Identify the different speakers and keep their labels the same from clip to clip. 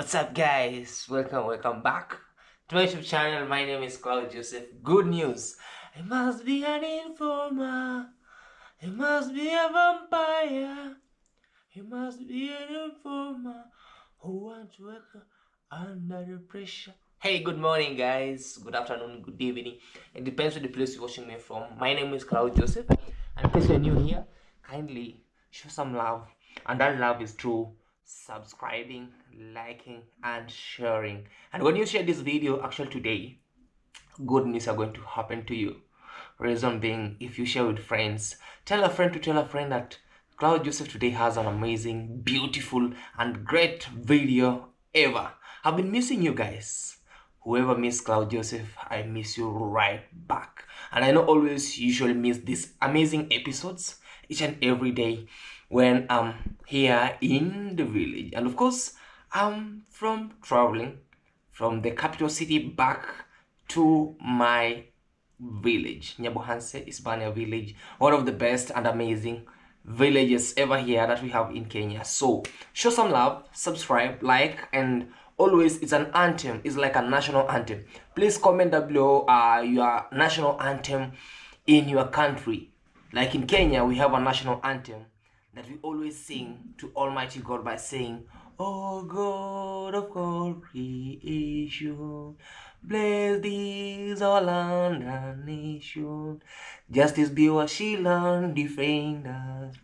Speaker 1: What's up, guys? Welcome back to my YouTube channel. My name is Claude Joseph. Good news. I must be an informer. I must be a vampire. He must be an informer who wants to work under the pressure. Hey, good morning, guys. Good afternoon, good evening. It depends on the place you're watching me from. My name is Claude Joseph. And in case you're new here, kindly show some love. And that love is through subscribing, liking, and sharing. And when you share this video, actually today, good news are going to happen to you. Reason being, if you share with friends, tell a friend to tell a friend that Claude Joseph today has an amazing, beautiful, and great video ever. I've been missing you guys. Whoever missed Claude Joseph, I miss you right back. And I know always usually miss these amazing episodes each and every day when I'm here in the village. And of course, I'm from traveling from the capital city back to my village. Nyabohanse Hispania village, one of the best and amazing villages ever here that we have in Kenya. So show some love, subscribe, like, and always it's an anthem. It's like a national anthem. Please comment down below your national anthem in your country. Like in Kenya, we have a national anthem that we always sing to Almighty God by saying, "Oh God of all creation, bless these our land and nation. Justice be our shield and defend us.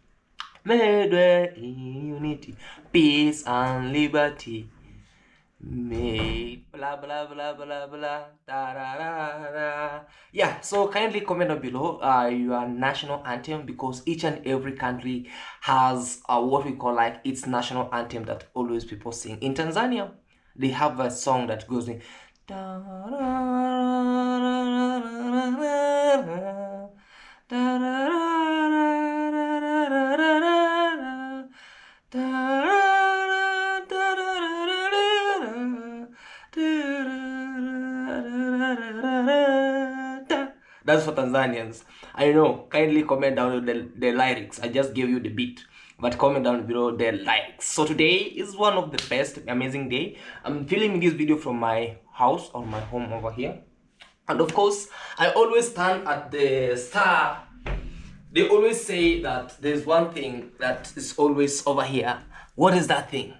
Speaker 1: May dwell in unity, peace and liberty. May blah blah blah blah blah da da da da." Yeah, so kindly comment down below your national anthem, because each and every country has what we call like its national anthem that always people sing. In Tanzania, they have a song that goes in da da da da da da. That's for Tanzanians. I know. Kindly comment down the lyrics. I just gave you the beat, but comment down below the lyrics. So today is one of the best amazing day. I'm filming this video from my house or my home over here, and of course I always stand at the star. They always say that there's one thing that is always over here. What is that thing?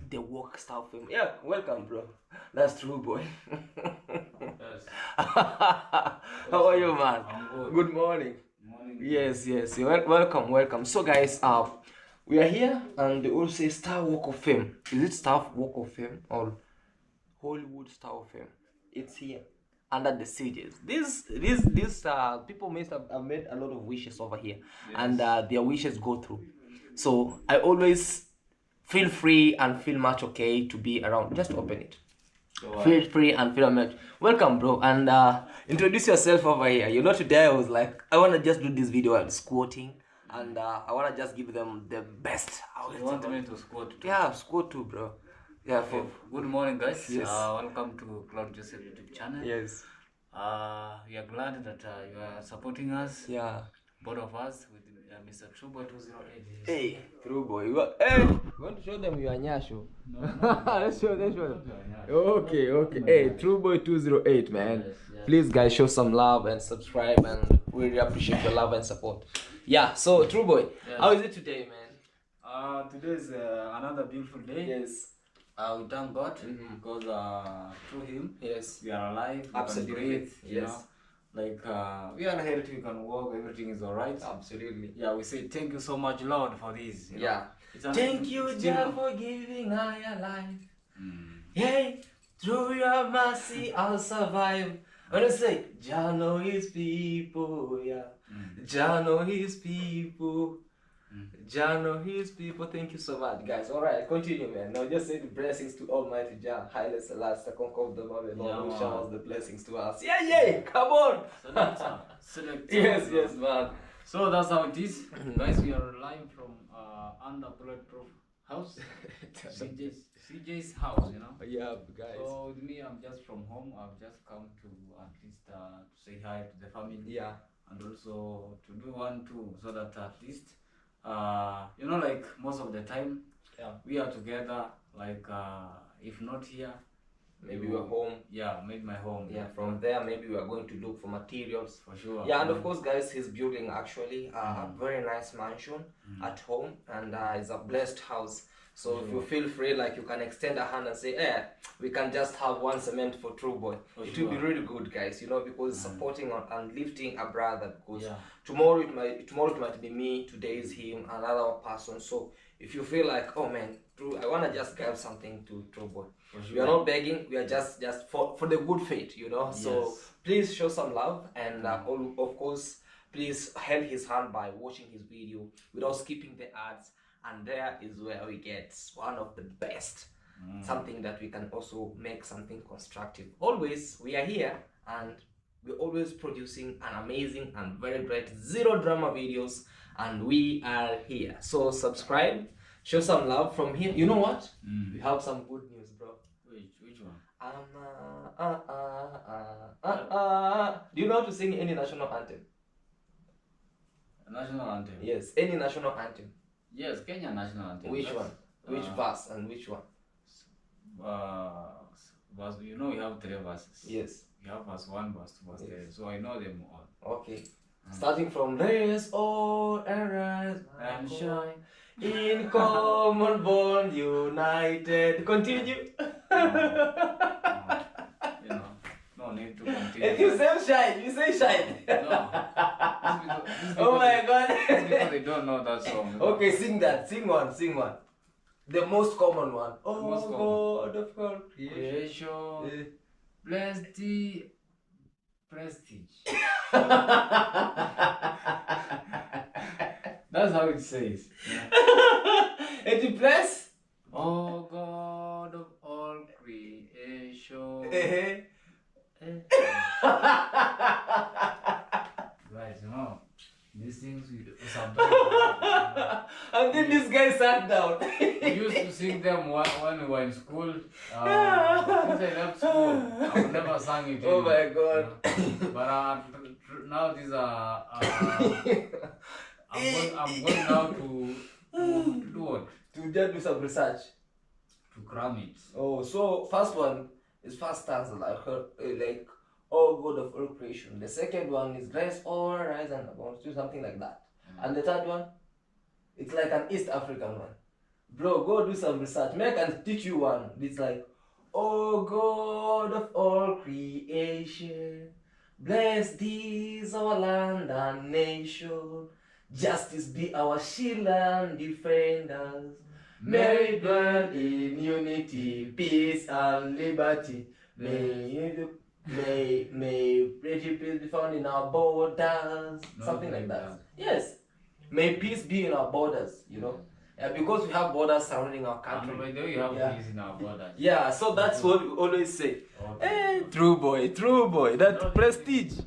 Speaker 1: The work style film. Yeah, welcome, bro. That's true, boy.
Speaker 2: Yes.
Speaker 1: How are you, man?
Speaker 2: I'm good.
Speaker 1: Good morning.
Speaker 2: Morning.
Speaker 1: Yes. Welcome. So, guys, we are here, and they all say Star Walk of Fame. Is it Star Walk of Fame or Hollywood Star of Fame? It's here under the stages. These people must have made a lot of wishes over here, and their wishes go through. So I always feel free and feel much okay to be around. Just open it. Feel free and feel much welcome, bro, and introduce yourself over here. You know, today I was like, I want to just do this video while squatting, and I want to just give them the best.
Speaker 2: You want me to squat too?
Speaker 1: Yeah, squat too, bro. Yeah.
Speaker 2: Okay. Good morning, guys.
Speaker 1: Yes.
Speaker 2: Welcome to Claude Joseph YouTube channel.
Speaker 1: Yes.
Speaker 2: We are glad that you are supporting us.
Speaker 1: Yeah.
Speaker 2: Both of us with Mr. Trueboy 208.
Speaker 1: Hey, true boy. Hey, you want to show them your nyasho?
Speaker 2: No.
Speaker 1: Let's show them. Okay. Hey, True Boy 208, man.
Speaker 2: Yes.
Speaker 1: Please, guys, show some love and subscribe, and we really appreciate your love and support. Yeah. So, True Boy,
Speaker 2: Yes.
Speaker 1: how is it today, man?
Speaker 2: Today is another beautiful day.
Speaker 1: Yes.
Speaker 2: We thank God because through Him,
Speaker 1: Yes.
Speaker 2: we are alive.
Speaker 1: Absolutely.
Speaker 2: We can breathe. You
Speaker 1: Yes.
Speaker 2: know? Like we are healthy, we can walk, everything is alright.
Speaker 1: Absolutely.
Speaker 2: Yeah, we say thank you so much, Lord, for this. You know?
Speaker 1: Yeah. Thank you, Jah, for giving I a life. Hey, through your mercy I'll survive. When I say Jah know his people, yeah. Jah know his people. Jah know his people. Thank you so much, guys. Alright, continue, man. Now just say the blessings to Almighty Jah, Haile Selassie, conquer of the Babylon, who showers the blessings to us. Yeah, come on.
Speaker 2: Select.
Speaker 1: Yes, man.
Speaker 2: So that's how it is. Guys, we are live from under bulletproof house. CJ's house, you know.
Speaker 1: Yeah, guys.
Speaker 2: So with me, I'm just from home. I've just come to at least to say hi to the family.
Speaker 1: Yeah.
Speaker 2: And also to do one too, so that at least you know, like most of the time
Speaker 1: Yeah.
Speaker 2: We are together, like if not here,
Speaker 1: Maybe we're home.
Speaker 2: Yeah, maybe my home.
Speaker 1: Yeah, from there maybe we are going to look for materials.
Speaker 2: For sure.
Speaker 1: Yeah, and of course, guys, he's building actually a very nice mansion at home, and it's a blessed house. So if you feel free, like you can extend a hand and say, we can just have one cement for True Boy. It will be really good, guys, you know, because supporting and lifting a brother. Because tomorrow it might be me, today is him, another person. So if you feel like, oh man, True, I wanna just give something to True Boy. We are not begging, we are just for the good faith, you know. So please show some love, and of course, please help his hand by watching his video without skipping the ads. And there is where we get one of the best, something that we can also make something constructive. Always, we are here, and we're always producing an amazing and very great zero drama videos, and we are here. So subscribe, show some love from here. You know what? We have some good news, bro.
Speaker 2: Which one?
Speaker 1: Do you know how to sing any national anthem?
Speaker 2: National anthem?
Speaker 1: Yes, any national anthem.
Speaker 2: Yes, Kenya national anthem.
Speaker 1: Which one? Which verse and which one?
Speaker 2: Verse, you know, we have 3 verses.
Speaker 1: Yes.
Speaker 2: We have verse 1, verse 2, verse 3. So I know them all.
Speaker 1: Okay. Starting from raise all arise
Speaker 2: And shine
Speaker 1: in common bond united. Continue.
Speaker 2: You know, no need to continue.
Speaker 1: And you say shine. You say shine.
Speaker 2: No.
Speaker 1: Oh my God.
Speaker 2: It's because they don't know that song.
Speaker 1: Okay, sing that. Sing one. Sing one. The most common one. Oh
Speaker 2: most common.
Speaker 1: God of all
Speaker 2: creation, bless the prestige. That's how it says.
Speaker 1: And you bless?
Speaker 2: Oh God of all creation. Right, you know, these things we sometimes.
Speaker 1: And then this guy sat down.
Speaker 2: We used to sing them when we were in school. Since I left school, I've never sang it.
Speaker 1: Oh my God.
Speaker 2: But now these are. I'm going now to do what?
Speaker 1: To just do some research.
Speaker 2: To cram it.
Speaker 1: Oh, so first one is first stanza like oh God of all creation. The second one is rise all rise and about do something like that. And the third one, it's like an East African one. Bro, go do some research. Maybe I can teach you one. It's like, oh God of all creation, bless these our land and nation. Justice be our shield and defenders. May we dwell in unity, peace and liberty. May peace be found in our borders. Something like that. Yes. May peace be in our borders, you know. Because we have borders surrounding our country.
Speaker 2: And by the way, you have peace in our borders.
Speaker 1: Yeah, so that's what we always say. Okay. True boy, that prestige.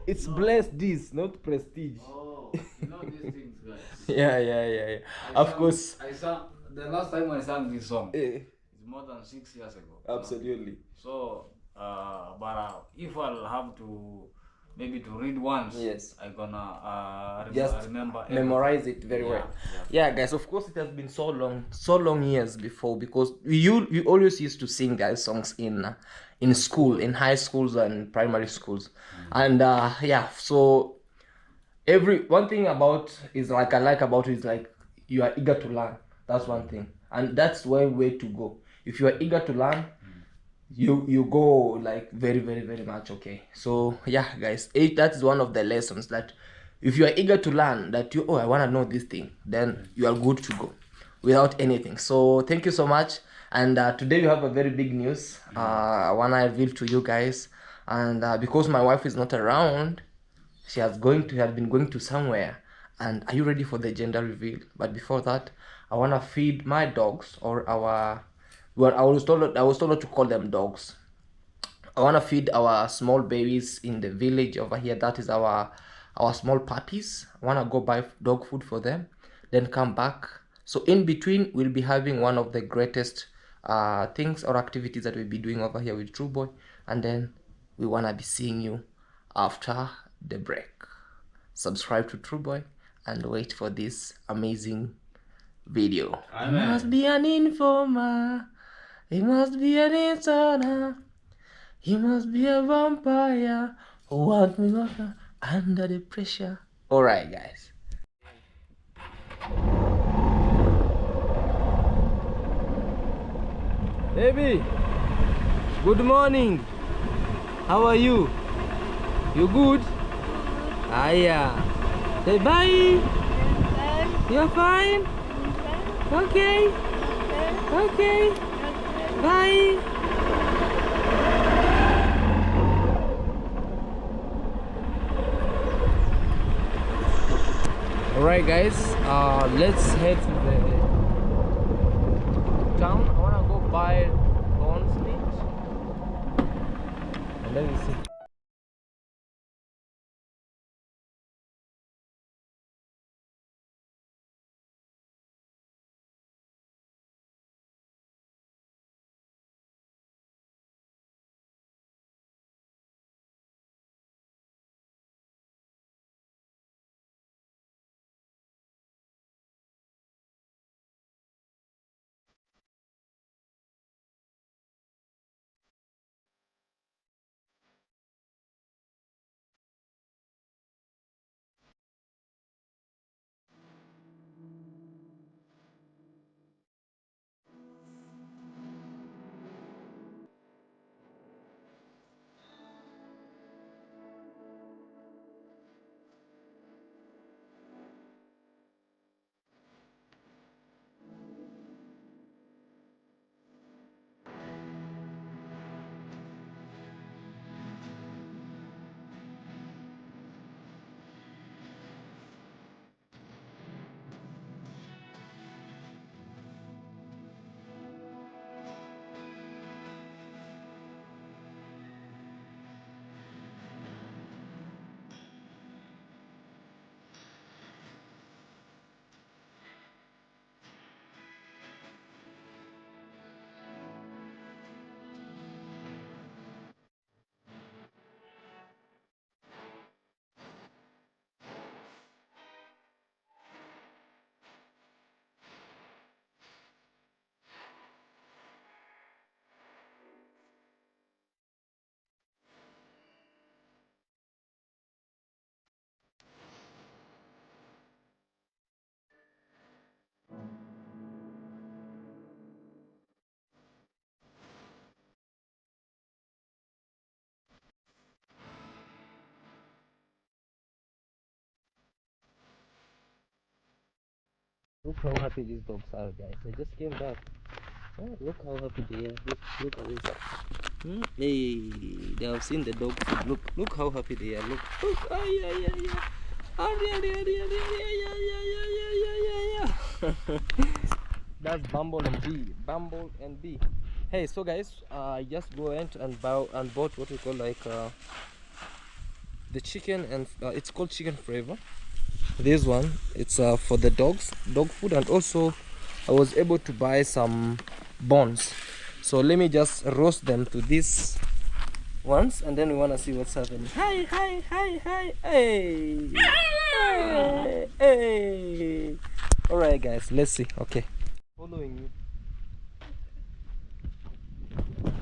Speaker 1: It's blessed this, not prestige.
Speaker 2: Oh, you know these things, guys.
Speaker 1: Yeah. Of course.
Speaker 2: I sang, the last time I sang this song, it's more than 6 years ago.
Speaker 1: Absolutely.
Speaker 2: So, but if I'll have to, maybe to read once,
Speaker 1: yes,
Speaker 2: I'm gonna
Speaker 1: just
Speaker 2: remember
Speaker 1: memorize it very well. Yeah, guys, of course it has been so long years before, because we always used to sing guys songs in school, in high schools and primary schools. And so one thing about is like I like about it is like you are eager to learn. That's one thing, and that's one way to go. If you are eager to learn, you go like very much. Okay, so yeah guys, that is one of the lessons, that if you are eager to learn, that I want to know this thing, then you are good to go without anything. So thank you so much. And today we have a very big news. I want to reveal to you guys, and because my wife is not around, she has been going to somewhere. And are you ready for the gender reveal? But before that, I want to feed my dogs, or I was told not to call them dogs. I want to feed our small babies in the village over here. That is our small puppies. I want to go buy dog food for them, then come back. So in between, we'll be having one of the greatest things or activities that we'll be doing over here with True Boy. And then we want to be seeing you after the break. Subscribe to True Boy and wait for this amazing video.
Speaker 2: Amen.
Speaker 1: He must be an informer. He must be an insider. He must be a vampire who want me under the pressure. Alright, guys. Baby, good morning. How are you? You good? Ah, yeah. Say bye. You're fine? Okay. Okay. Bye. Alright guys, let's head to the town. I wanna go buy corn meat. And let me see. Look how happy these dogs are, guys. They just came back. Oh, look how happy they are. Look at this. Hey, they have seen the dog food. Look how happy they are. Look. Ay, ay, ay, ay. That's Bumble and Bee. Bumble and Bee. Hey, so guys, I just went and bought what we call like the chicken, and it's called chicken flavor. This one, it's for the dog food, and also I was able to buy some bones. So let me just roast them to these ones, and then we want to see what's happening. Hi, hi, hi, hi, hey, hey, hey. All right, guys, let's see. Okay, following me.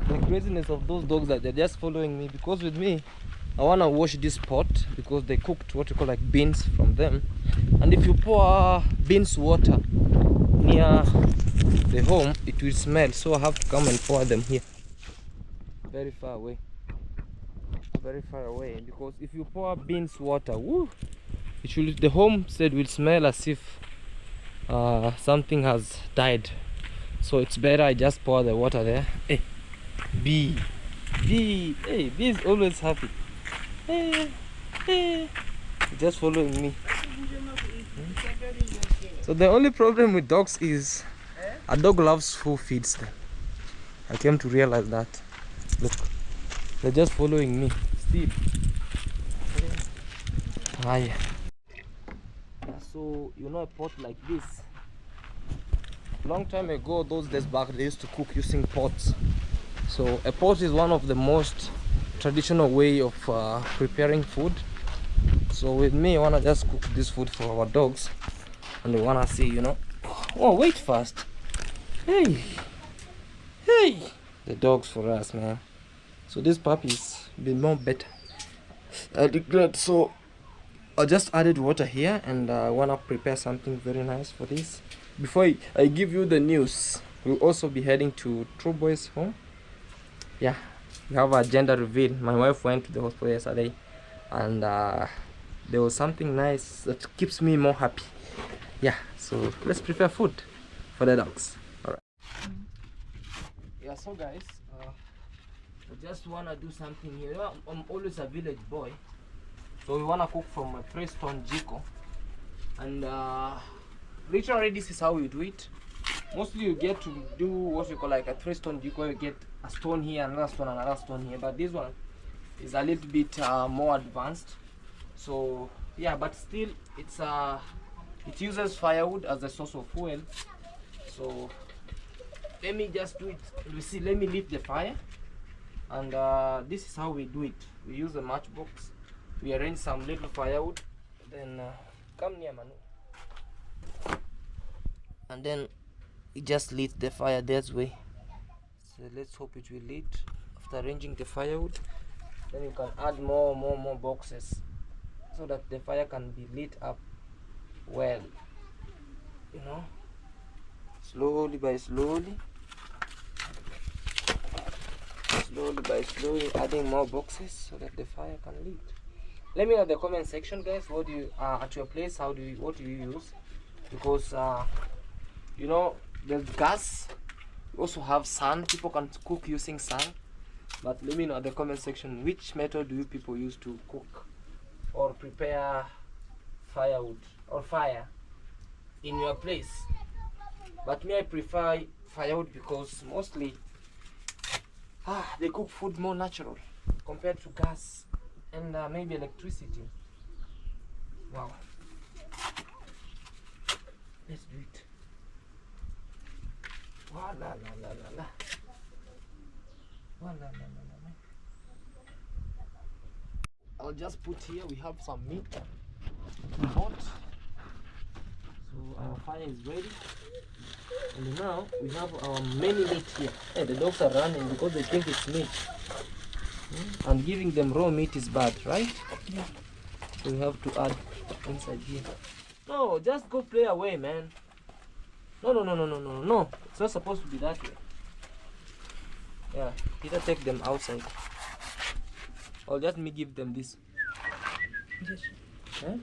Speaker 1: The craziness of those dogs that they're just following me, because with me I want to wash this pot because they cooked what you call like beans from them, and if you pour beans water near the home it will smell, so I have to come and pour them here very far away, because if you pour beans water, woo, it will, the homestead will smell as if something has died. So it's better I just pour the water there. Hey, bee, hey, bee is always happy. Hey, hey, just following me. So the only problem with dogs is a dog loves who feeds them. I came to realize that. Look, they're just following me still. Ah, yeah. So you know a pot like this, long time ago, those days back, they used to cook using pots. So a pot is one of the most traditional way of preparing food. So with me, I want to just cook this food for our dogs, and we want to see, you know, Oh, wait first. Hey, hey, the dogs for us, man. So this puppy's been more better. I regret. So I just added water here, and I wanna prepare something very nice for this. Before I give you the news, we'll also be heading to True Boy's home. Yeah, we have a gender reveal. My wife went to the hospital yesterday, and there was something nice that keeps me more happy. Yeah, so let's prepare food for the dogs. All right. Yeah, so guys, I just wanna do something here. You know, I'm always a village boy, so we wanna cook from a three-stone jiko, and literally this is how we do it. Mostly you get to do what we call like a three-stone jiko. You get a stone here, another stone here, but this one is a little bit more advanced. So yeah, but still it uses firewood as a source of fuel. So let me just do it. You see, let me lit the fire, and this is how we do it. We use a matchbox, we arrange some little firewood, then come near Manu, and then it just lit the fire that way. So let's hope it will lit. After arranging the firewood, then you can add more boxes so that the fire can be lit up well, you know, slowly by slowly adding more boxes so that the fire can lit. Let me know in the comment section, guys, what do you at your place, what do you use? Because you know, there's gas, we also have sun. People can cook using sun, but let me know in the comment section which method do you people use to cook or prepare firewood or fire in your place. But me, I prefer firewood because mostly they cook food more natural compared to gas and maybe electricity. Wow, let's do it. Wow, la la la la la. Wow, la la la la la. I'll just put here, we have some meat hot, so our fire is ready, and now we have our many meat here. Hey, the dogs are running because they think it's meat, and giving them raw meat is bad, right? Yeah. So we have to add inside here. No, just go play away, man. No, it's not supposed to be that way. Yeah, Peter, take them outside, or just me give them this. Yes. Eh?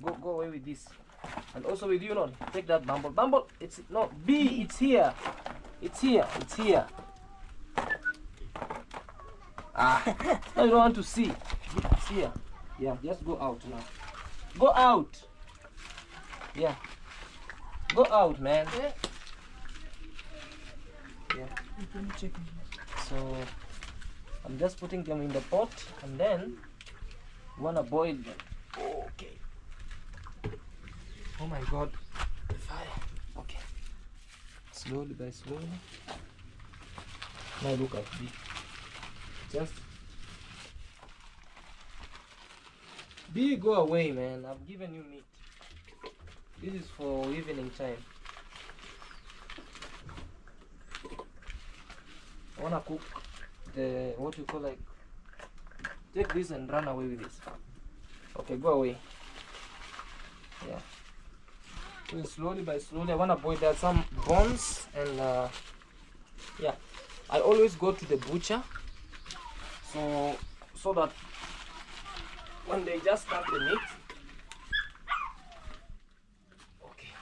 Speaker 1: Go away with this, and also with you, Lord. Take that bumble. It's no B. It's here. It's here. Ah, I don't want to see. It's here. Yeah, just go out now. Go out. Yeah. Go out, man. Yeah. So I'm just putting them in the pot, and then wanna boil them. Okay. Oh my God, the fire. Okay. Slowly by slowly. Now look at me. Just B, go away, man. I've given you meat. This is for evening time. I wanna cook the what you call like. Take this and run away with this. Okay, go away. Yeah. So slowly by slowly, I wanna boil that some bones, and yeah, I always go to the butcher, so that when they just cut the meat. Okay.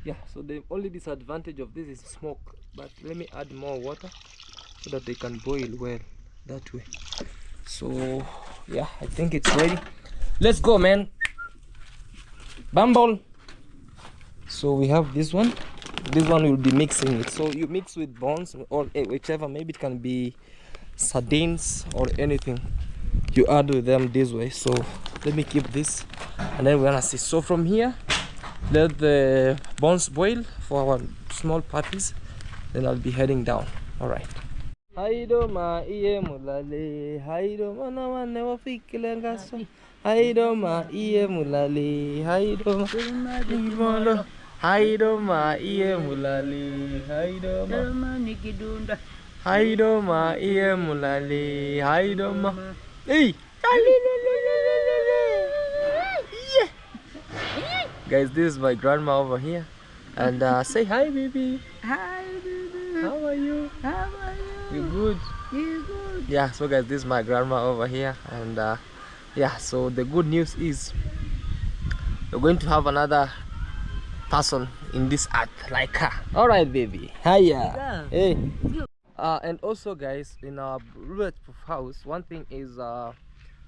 Speaker 1: Yeah, so the only disadvantage of this is smoke, but let me add more water so that they can boil well that way. So yeah, I think it's ready. Let's go, man. Bumble. So we have this one. This one will be mixing it. So you mix with bones or whichever, maybe it can be sardines or anything. You add with them this way. So let me keep this, and then we're gonna see. So from here, let the bones boil for our small patties, then I'll be heading down. All right. Haido ma iye mulale, haido mana wane wafikile ngaso, Haidoma iye mulali. Haidoma. Imolo. Haidoma iye mulali. Haidoma. Haidoma iye mulali. Haidoma. Hey. Yeah. Guys, this is my grandma over here. And say hi, baby.
Speaker 3: Hi, baby.
Speaker 1: How are you?
Speaker 3: How are you?
Speaker 1: You good?
Speaker 3: You good?
Speaker 1: Yeah, so guys, this is my grandma over here. And yeah, so the good news is we're going to have another person in this earth like her. All right, baby. Hiya. Hey. And also, guys, in our bulletproof house, one thing is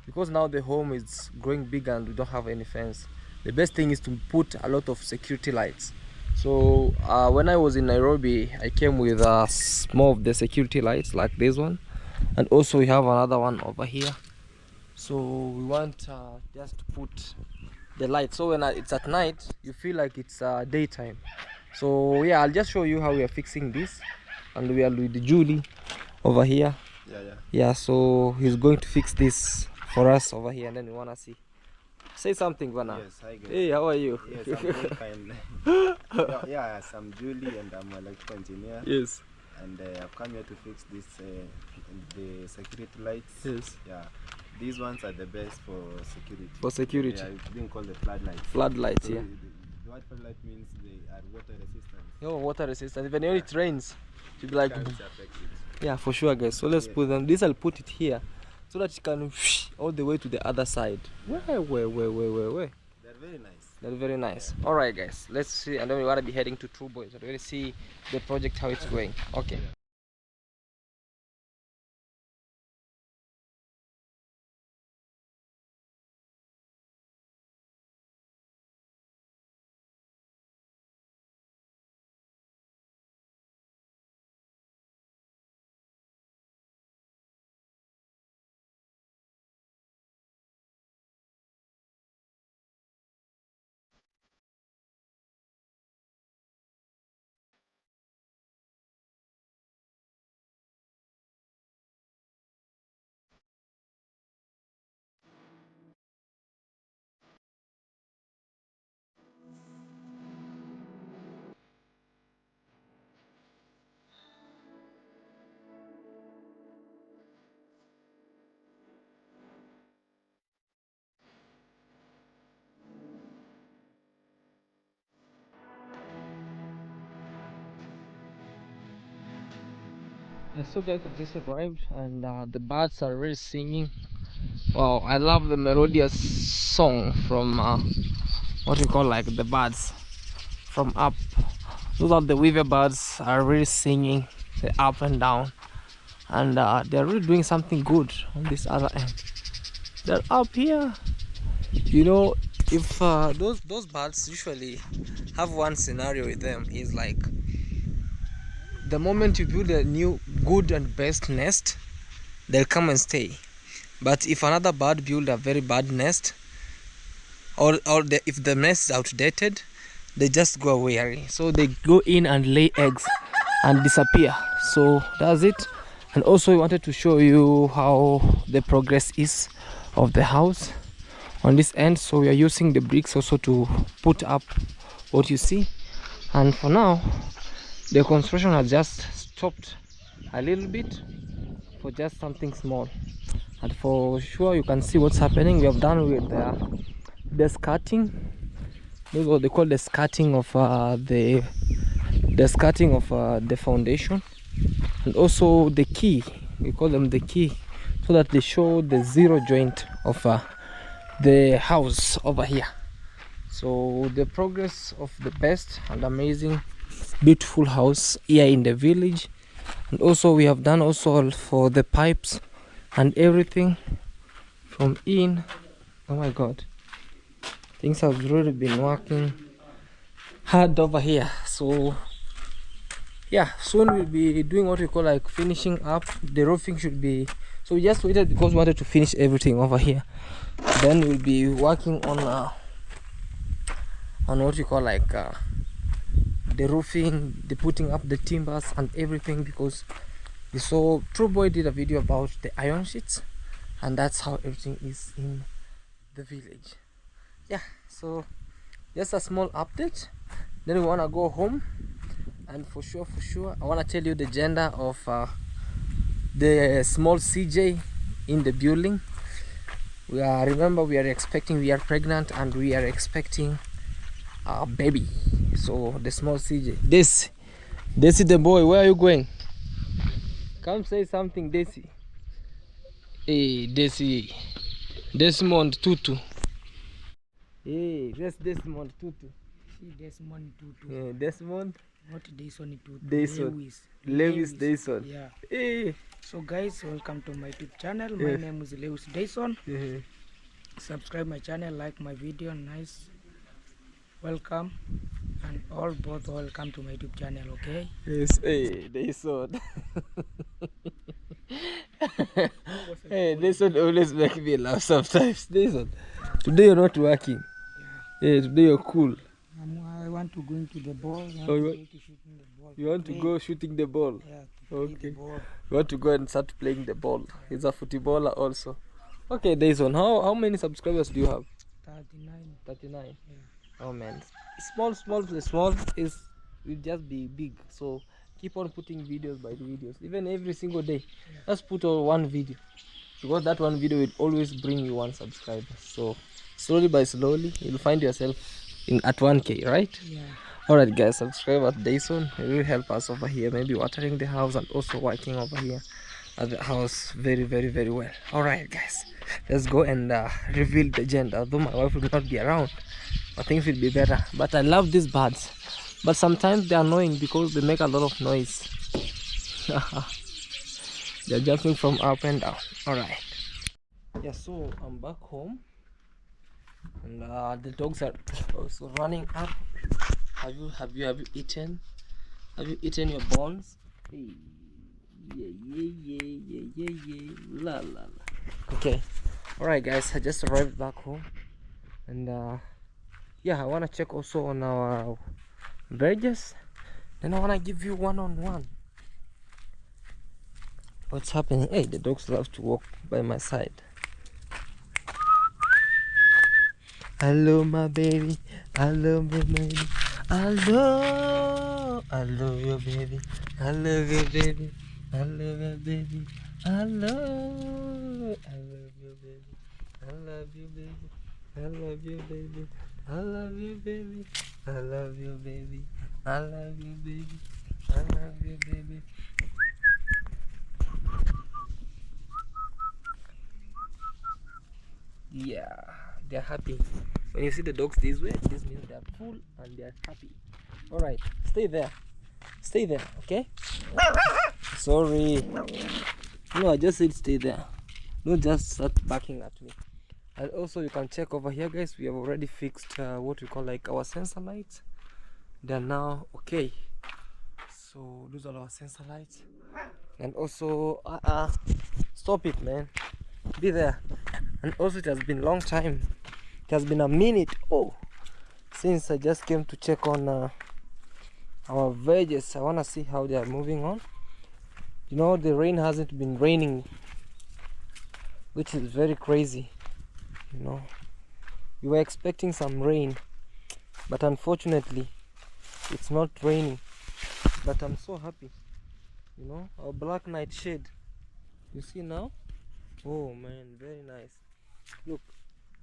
Speaker 1: because now the home is growing big and we don't have any fence, the best thing is to put a lot of security lights. So when I was in Nairobi, I came with more of the security lights like this one, and also we have another one over here. So we want just to put the light, so when it's at night you feel like it's daytime. So yeah, I'll just show you how we are fixing this, and we are with Julie over here. Yeah, so he's going to fix this for us over here, and then we want to see. Say something, Vana.
Speaker 4: Yes, hi guys.
Speaker 1: Hey, how are you?
Speaker 4: Yes, I'm very fine. Yes, I'm Julie and I'm an electrical engineer.
Speaker 1: Yes.
Speaker 4: And I've come here to fix this, the security lights.
Speaker 1: Yes.
Speaker 4: Yeah, these ones are the best for security.
Speaker 1: For security.
Speaker 4: They are being called the floodlights.
Speaker 1: Floodlights,
Speaker 4: So
Speaker 1: yeah.
Speaker 4: the white floodlight means they are water resistant.
Speaker 1: Oh, water resistant. Even when it rains, you'll be like,
Speaker 4: Can't affect it.
Speaker 1: yeah, for sure, guys. So let's put them. This I'll put it here, so that you can all the way to the other side. Where?
Speaker 4: They're very nice.
Speaker 1: That's very nice. All right, guys. Let's see, and then we want to be heading to True Boys. We're going to see the project how it's going. Okay. So guys, I just arrived, and the birds are really singing. Wow, I love the melodious song from what we call like the birds from up. Those are the weaver birds are really singing, they up and down, and they're really doing something good on this other end. They're up here. You know, if those birds usually have one scenario with them is like the moment you build a new good and best nest, they'll come and stay. But if another bird build a very bad nest, or if the nest is outdated, they just go away. So they go in and lay eggs and disappear. So that's it. And also we wanted to show you how the progress is of the house on this end. So we are using the bricks also to put up what you see. And for now, the construction has just stopped a little bit for just something small, and for sure you can see what's happening. We have done with the skirting. This is what they call the skirting of the foundation, and also the key. We call them the key, so that they show the zero joint of the house over here. So the progress of the best and amazing beautiful house here in the village. And also we have done also for the pipes and everything from in. Oh my god, things have really been working hard over here. So yeah, soon we'll be doing what we call like finishing up. The roofing should be, so we just waited because we wanted to finish everything over here. Then we'll be working on what we call like the roofing, the putting up the timbers and everything, because we saw True Boy did a video about the iron sheets, and that's how everything is in the village. Yeah, so just a small update. Then we wanna go home, and for sure, I wanna tell you the gender of the small CJ in the building. Remember, we are pregnant, and we are expecting a baby. So the small CJ, this is the boy. Where are you going? Come say something, Desi. Hey, Desi. Desmond Tutu. Hey, that's Desmond Tutu.
Speaker 3: See Desmond Tutu.
Speaker 1: Yeah, Desmond.
Speaker 3: Not Dyson Tutu.
Speaker 1: Dyson. Lewis Dyson.
Speaker 3: Yeah.
Speaker 1: Hey.
Speaker 3: So guys, welcome to my YouTube channel.
Speaker 1: Yes.
Speaker 3: My name is Lewis Dyson.
Speaker 1: Mhm.
Speaker 3: Subscribe my channel, like my video, nice. Welcome, and all both welcome to my YouTube channel. Okay.
Speaker 1: Yes. Hey, Dyson. Hey, Dyson always make me laugh sometimes. Dyson, today you're not working. Hey, today you're cool.
Speaker 3: I want to go into the ball.
Speaker 1: Oh,
Speaker 3: To shooting the ball.
Speaker 1: You want to go shooting the ball?
Speaker 3: Yeah, to play
Speaker 1: Okay.
Speaker 3: the ball.
Speaker 1: You want to go and start playing the ball. He's a footballer also. Okay, Dyson, how many subscribers do you have?
Speaker 3: 39.
Speaker 1: 39.
Speaker 3: Yeah.
Speaker 1: Oh man, small is will just be big. So keep on putting videos by the videos, even every single day. Just put on one video, because that one video will always bring you one subscriber. So slowly by slowly, you'll find yourself at 1K, right?
Speaker 3: Yeah.
Speaker 1: Alright guys, subscribe at Dyson. It will help us over here, maybe watering the house and also working over here at the house very well. Alright guys, let's go and reveal the gender. Although my wife will not be around, I think it will be better. But I love these birds, but sometimes they're annoying because they make a lot of noise. They're jumping from up and down. Alright, yeah, so I'm back home, and the dogs are also running up. Have you eaten? Have you eaten your bones? Hey, yeah. La. Okay. Alright guys, I just arrived back home, and yeah, I wanna check also on our veggies. Then I wanna give you one-on-one what's happening. Hey, the dogs love to walk by my side. Hello my baby, I love you baby, I love you baby, I love you baby, I love you baby, I love you baby, I love you baby, I love you baby, I love you baby, I love you baby, I love you baby, I love you baby. Yeah, they're happy. When you see the dogs this way, this means they're full and they're happy. Alright, stay there, okay? Sorry, no, I just said stay there. Don't just start barking at me. And also you can check over here guys, we have already fixed what we call like our sensor lights. They're now okay. So those are our sensor lights. And also stop it man, be there. And also it has been a long time, it has been a minute since I just came to check on our veggies. I want to see how they are moving on. You know, the rain hasn't been raining, which is very crazy. You know, we were expecting some rain, but unfortunately it's not raining. But I'm so happy. You know, our black nightshade, you see now? Oh man, very nice. Look,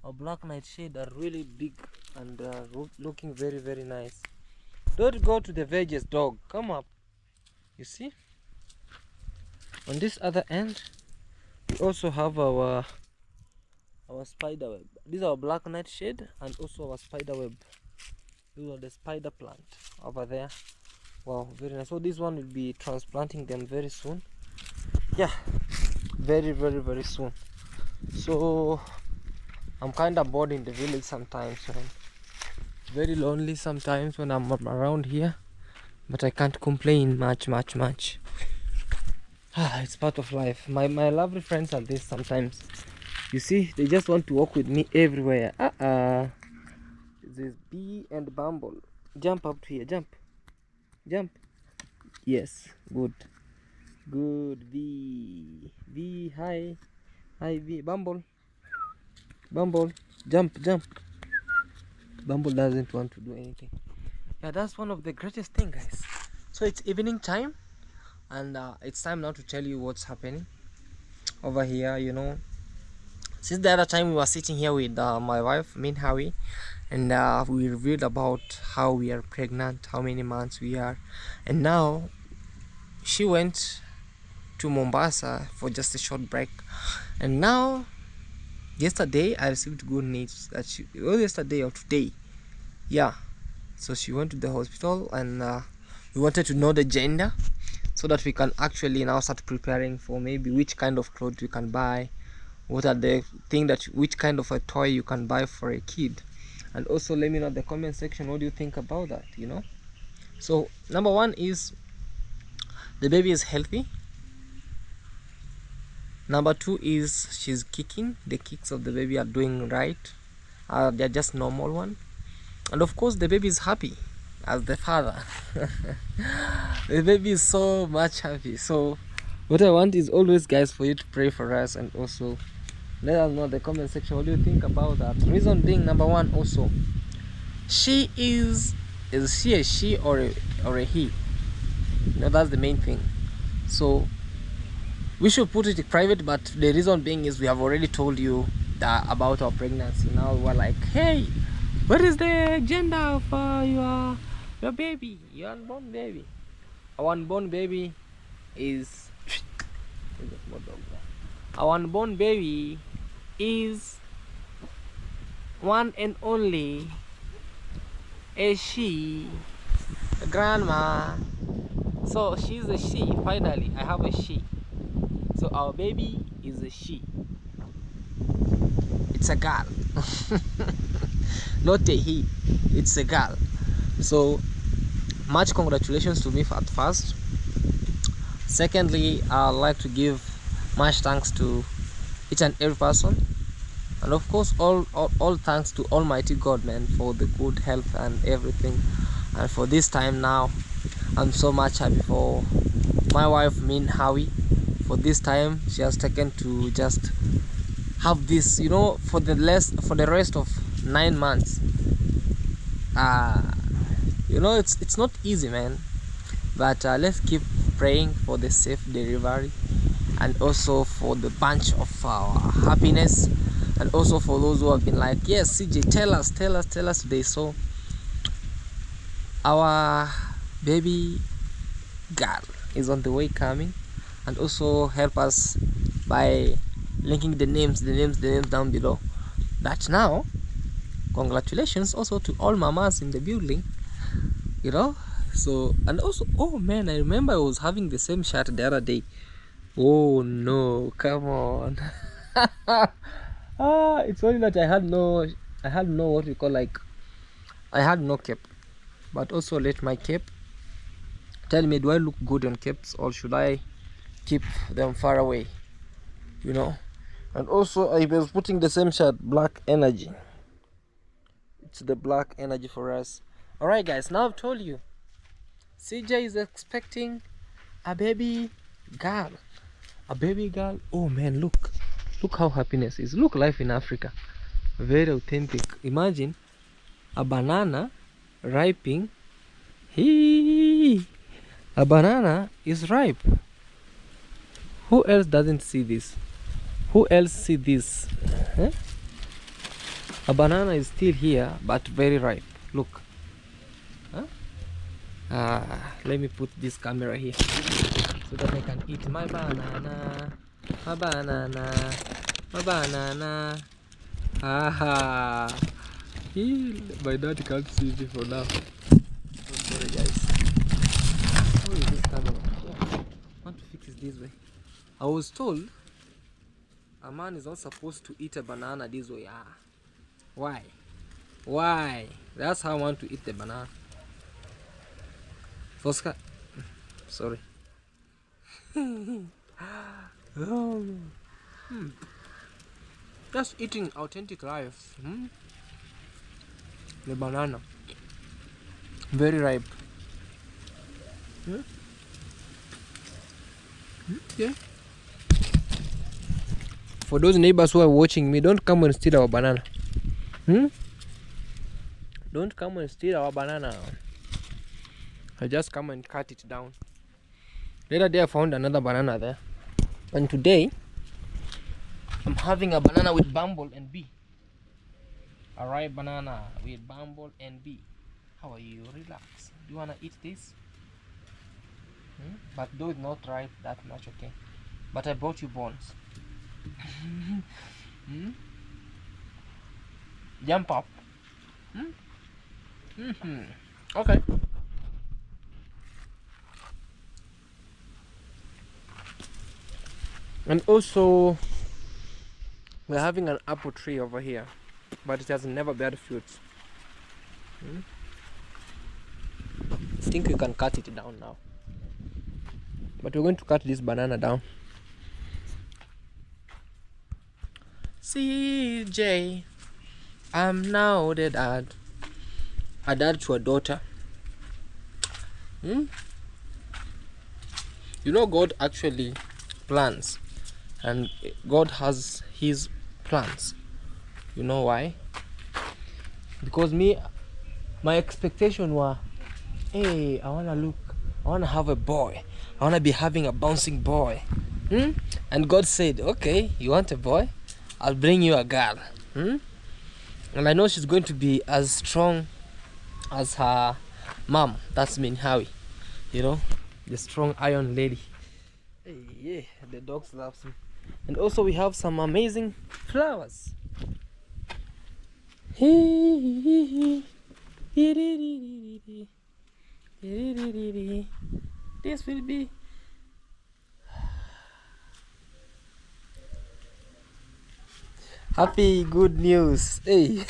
Speaker 1: our black nightshade are really big and looking very nice. Don't go to the veggies, dog, come up. You see, on this other end we also have our spider web. These are our black nightshade and also our spider web. These are the spider plant over there. Wow, very nice. So this one will be transplanting them very soon. Yeah, very soon. So I'm kind of bored in the village sometimes, man. Very lonely sometimes when I'm around here, but I can't complain much. It's part of life. My lovely friends are this sometimes. You see, they just want to walk with me everywhere. There's bee and bumble. Jump up here, jump. Yes, good. Bee, hi bee. Bumble. Jump, jump. Bumble doesn't want to do anything. Yeah, that's one of the greatest thing, guys. So it's evening time, and it's time now to tell you what's happening over here. Since the other time we were sitting here with my wife, me and Howie, and we reviewed about how we are pregnant, how many months we are, and now she went to Mombasa for just a short break, and now yesterday I received good news that yesterday or today, yeah. So she went to the hospital, and we wanted to know the gender so that we can actually now start preparing for maybe which kind of clothes we can buy, what are the thing that which kind of a toy you can buy for a kid, and also let me know in the comment section what do you think about that. So number one is the baby is healthy. Number two is she's kicking. The kicks of the baby are doing right. They're just normal one. And of course the baby is happy as the father. The baby is so much happy. So what I want is always, guys, for you to pray for us, and also let us know in the comment section what do you think about that. Reason being, number one, also she is she a she or a he? That's the main thing. So we should put it private, but the reason being is we have already told you about our pregnancy. Now we're like, hey, what is the gender of your baby, your unborn baby? Our unborn baby is one and only a she, a grandma. So she's a she. Finally, I have a she. So our baby is a she. It's a girl. Not a he. It's a girl. So much congratulations to me at first. Secondly, I'd like to give much thanks to each and every person, and of course all thanks to Almighty God, man, for the good health and everything. And for this time now, I'm so much happy for my wife, Min Howie. For this time, she has taken to just have this, for the rest of 9 months. It's not easy, man, but let's keep praying for the safe delivery, and also for the bunch of happiness, and also for those who have been like, yes, CJ, tell us today. So our baby girl is on the way coming, and also help us by linking the names down below. But now, congratulations also to all mamas in the building, So, and also, oh man, I remember I was having the same shirt the other day. Oh no, come on. It's only that I had no what we call, like, I had no cape. But also, let my cape tell me, do I look good on capes, or should I keep them far away? And also, I was putting the same shirt, Black Energy. It's the Black Energy for us. Alright, guys, now I've told you, CJ is expecting a baby girl. Oh man, look how happiness is. Look, life in Africa, very authentic. Imagine a banana ripening. A banana is ripe. Who else doesn't see this? Who else see this? A banana is still here, but very ripe. Look. Let me put this camera here so that I can eat my banana. My banana. My dad can't see me for now. Oh, sorry, guys. How is this camera? I want to fix it this way. I was told a man is not supposed to eat a banana this way. Why? That's how I want to eat the banana. Oscar, sorry. Just eating authentic life. The banana, very ripe. Yeah. For those neighbors who are watching me, don't come and steal our banana. Don't come and steal our banana. I just come and cut it down. The other day I found another banana there. And today I'm having a banana with bumble and bee. A ripe banana with bumble and bee. How are you? Relax. Do you wanna eat this? But though it's not ripe that much, okay. But I brought you bones. Jump up. Okay. And also, we're having an apple tree over here, but it has never bear fruits. I think we can cut it down now. But we're going to cut this banana down. CJ, I'm now the dad. A dad to a daughter. You know, God actually plans, and God has his plans. You know why? Because my expectation was, hey, I wanna have a boy. I wanna be having a bouncing boy. And God said, okay, you want a boy? I'll bring you a girl. And I know she's going to be as strong as her mom. That's Minhawi. You know, the strong iron lady. Hey, yeah, the dogs love me. And also we have some amazing flowers. This will be happy good news. Hey.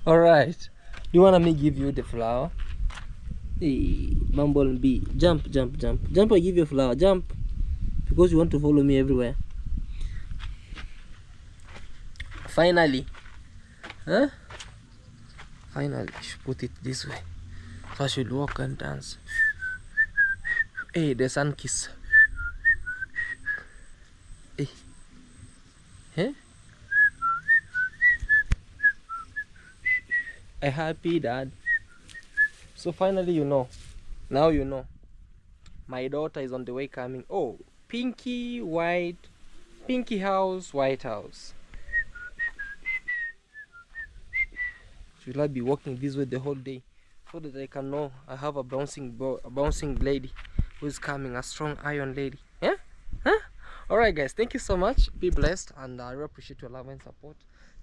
Speaker 1: All right, do you want me give you the flower? Hey, bumblebee, jump. I give you a flower. Jump, because you want to follow me everywhere. Finally, finally, I should put it this way, so I should walk and dance. Hey, the sun kiss. Hey, a happy dad. So finally, now you know, my daughter is on the way coming. Oh, pinky house, white house. Should I be walking this way the whole day, so that I can know I have a bouncing lady who is coming, a strong iron lady? Alright guys, thank you so much. Be blessed, and I really appreciate your love and support.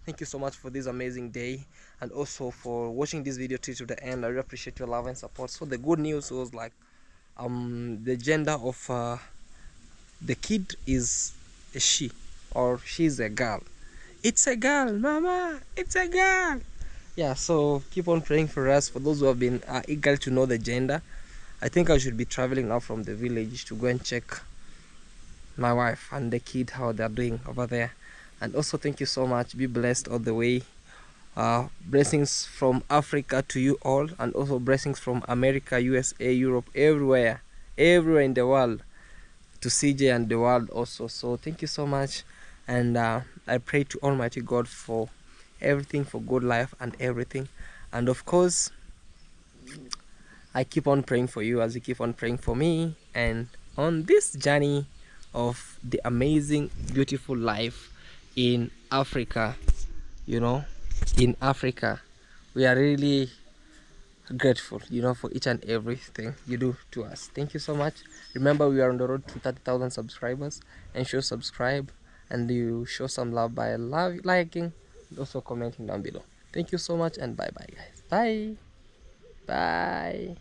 Speaker 1: Thank you so much for this amazing day, and also for watching this video to the end. I really appreciate your love and support. So the good news was like, the gender of the kid is a she, or she's a girl. It's a girl, mama, it's a girl. Yeah, so keep on praying for us, for those who have been eager to know the gender. I think I should be traveling now from the village to go and check my wife and the kid, how they're doing over there. And also thank you so much. Be blessed all the way. Blessings from Africa to you all, and also blessings from America, USA, Europe, everywhere in the world, to CJ and the world also. So thank you so much, and I pray to Almighty God for everything, for good life and everything. And of course, I keep on praying for you as you keep on praying for me, and on this journey of the amazing, beautiful life in Africa. In Africa, we are really grateful, for each and everything you do to us. Thank you so much. Remember, we are on the road to 30,000 subscribers. Ensure subscribe, and you show some love by liking and also commenting down below. Thank you so much, and bye bye guys. Bye.